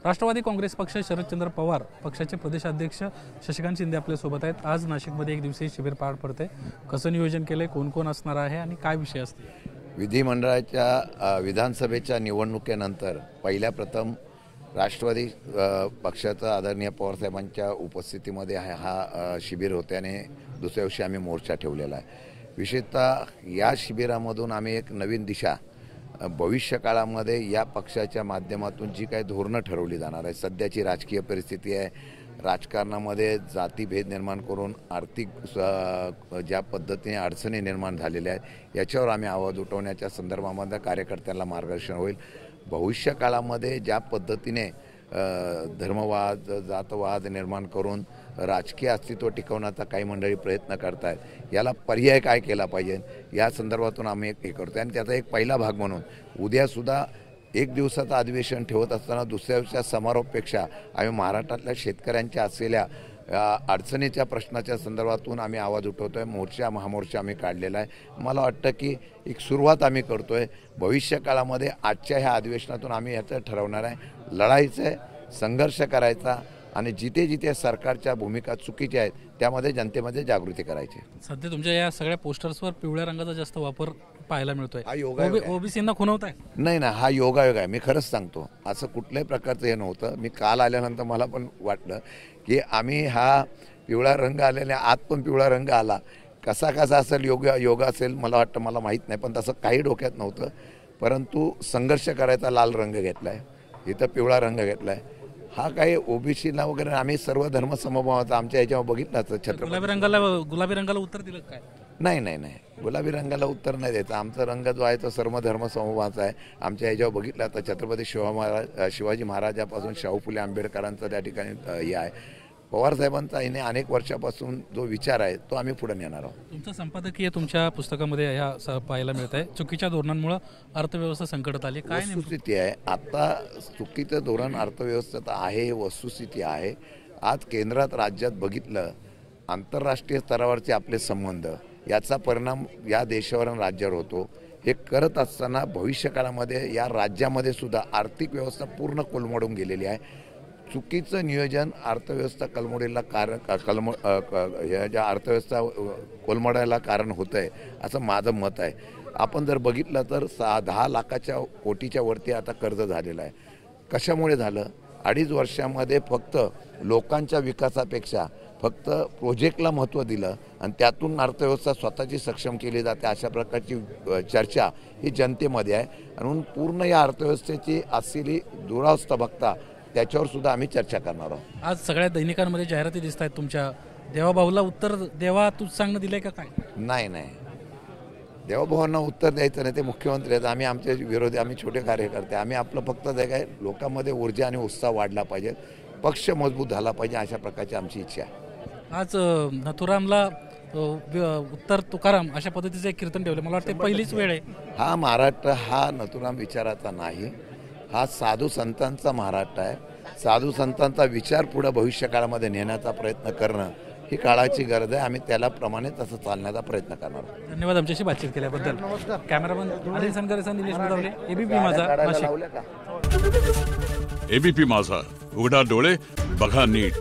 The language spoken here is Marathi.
राष्ट्रवादी काँग्रेस पक्ष शरदचंद्र पवार पक्षाचे प्रदेशाध्यक्ष शशिकांत शिंदे आपल्या सोबत आहेत। आज नाशिकमध्ये एक दिवसीय शिबिर पार पडते। कसं नियोजन केले, कोण कोण असणार आहे आणि काय विषय असतील? विधिमंडळाच्या विधानसभेच्या निवडणुकीनंतर पहिल्या प्रथम राष्ट्रवादी पक्षाचा आदरणीय पवारसाहेबांच्या उपस्थितीमध्ये हा शिबिर होते आणि दुसऱ्या दिवशी आम्ही मोर्चा ठेवलेला आहे। विशेषतः या शिबिरामधून आम्ही एक नवीन दिशा भविष्यकाळामध्ये या पक्षाच्या माध्यमातून जी काही धोरणं ठरवली जाणार आहे, सध्याची राजकीय परिस्थिती आहे, राजकारणामध्ये जातीभेद निर्माण करून आर्थिक ज्या पद्धतीने अडचणी निर्माण झालेल्या आहेत याच्यावर आम्ही आवाज उठवण्याच्या संदर्भामध्ये कार्यकर्त्यांना मार्गदर्शन होईल। भविष्यकाळामध्ये ज्या पद्धतीने धर्मवाद जातवाद निर्माण करून राजकीय अस्तित्व टिकवण्याचा काही मंडळी प्रयत्न करत आहेत, याला पर्याय काय केला पाहिजे या संदर्भातून आम्ही हे करतो आणि त्याचा एक पहिला भाग म्हणून उद्यासुद्धा एक दिवसाचं अधिवेशन ठेवत असताना दुसऱ्या दिवसाच्या समारोपापेक्षा आम्ही महाराष्ट्रातल्या शेतकऱ्यांच्या असलेल्या अडचणीच्या प्रश्नाच्या संदर्भातून आम्ही आवाज उठवतो आहे। मोर्चा महामोर्चा आम्ही काढलेला आहे। मला वाटतं की एक सुरुवात आम्ही करतो आहे। भविष्यकाळामध्ये आजच्या ह्या अधिवेशनातून आम्ही याचं ठरवणार आहे, लढायचं आहे, संघर्ष करायचा आणि जिथे जिथे सरकारच्या भूमिका चुकीच्या आहेत त्यामध्ये जनतेमध्ये जागृती करायची। सध्या तुमच्या या सगळ्या पोस्टर्सवर पिवळ्या रंगाचा जास्त वापर पाहायला मिळतोय। हा योगायोग आहे। ओबीसींना खुणवताय? नाही ना, हा योगायोग आहे। मी खरंच सांगतो, असं कुठल्याही प्रकारचं हे नव्हतं। मी काल आल्यानंतर मला पण वाटलं की आम्ही हा पिवळा रंग आलेला आत पण पिवळा रंग आला, कसा कसा असेल योग असेल मला वाटतं, मला माहीत नाही, पण तसं काही डोक्यात नव्हतं। परंतु संघर्ष करायचा लाल रंग घेतला आहे, इथं पिवळा रंग घेतला आहे। हा काही ओबीसीला वगैरे आम्ही सर्व धर्म समभावाचा आमच्या याच्यावर बघितलं तर गुलाबी रंगाला उत्तर दिलं काय? नाही नाही नाही, गुलाबी रंगाला उत्तर नाही द्यायचं। आमचा रंग जो आहे तो सर्व धर्म समूहाचा आहे। आमच्या याच्यावर बघितलं तर छत्रपती शिवाजी महाराजापासून शाहू फुले आंबेडकरांचा त्या ठिकाणी हे आहे। पवारसाहेबांचा याने अनेक वर्षापासून जो विचार आहे तो आम्ही पुढे नेणार आहोत। तुमचं संपादकीय तुमच्या पुस्तकामध्ये ह्या पाहायला मिळत आहे। चुकीच्या धोरणांमुळे अर्थव्यवस्था संकटात आली, काय वस्तुस्थिती आहे? आता चुकीचं धोरण अर्थव्यवस्थेत आहे, वस्तुस्थिती आहे। आज केंद्रात राज्यात बघितलं, आंतरराष्ट्रीय स्तरावरचे आपले संबंध याचा परिणाम या देशावर आणि राज्यावर होतो। हे करत असताना भविष्यकाळामध्ये या राज्यामध्ये सुद्धा आर्थिक व्यवस्था पूर्ण कोलमडून गेलेली आहे। चुकीचं नियोजन अर्थव्यवस्था कलमोडीला ज्या अर्थव्यवस्था कोलमडायला कारण होतं आहे असं माझं मत आहे। आपण जर बघितलं तर 10 लाखाच्या कोटीच्या वरती आता कर्ज झालेलं आहे। कशामुळे झालं? 2.5 वर्षामध्ये फक्त लोकांच्या विकासापेक्षा फक्त प्रोजेक्टला महत्त्व दिलं आणि त्यातून अर्थव्यवस्था स्वतःची सक्षम केली जाते अशा प्रकारची चर्चा ही जनतेमध्ये आहे। म्हणून पूर्ण या अर्थव्यवस्थेची असलेली दुरावस्था बघता त्याच्यावर सुद्धा आम्ही चर्चा करणार आहोत। आज सगळ्या दैनिकांमध्ये जाहिराती दिसत आहेत तुमच्या। देवाभाऊला उत्तर देवा तूच सांगणं दिलंय का काय? नाही नाही, देवाभाऊंना उत्तर द्यायचं नाही, ते मुख्यमंत्री आहेत। आम्ही आमचे विरोधी, आम्ही छोटे कार्यकर्ते, आम्ही आपलं फक्त जे काय लोकांमध्ये ऊर्जा आणि उत्साह वाढला पाहिजे, पक्ष मजबूत झाला पाहिजे अशा प्रकारची आमची इच्छा आहे। आज नथुरामला उत्तर तुकाराम अशा पद्धतीचं एक कीर्तन ठेवलं, मला वाटतं पहिलीच वेळ आहे। हा महाराष्ट्र हा नथुराम विचाराचा नाही, हा साधू संतांचा महाराष्ट्र आहे। साधू संतांचा विचार पुढे भविष्यकाळामध्ये नेण्याचा प्रयत्न करणं ही काळाची गरज आहे। आम्ही त्याला प्रमाणे तसं चालण्याचा प्रयत्न करणार आहोत। धन्यवाद आमच्याशी बातचीत केल्याबद्दल। कॅमेरामन अनिल सनकरेचा निलेश मुदावले, एबीपी माझा, नाशिक। एबीपी माझा, उघडा डोळे बघा नीट।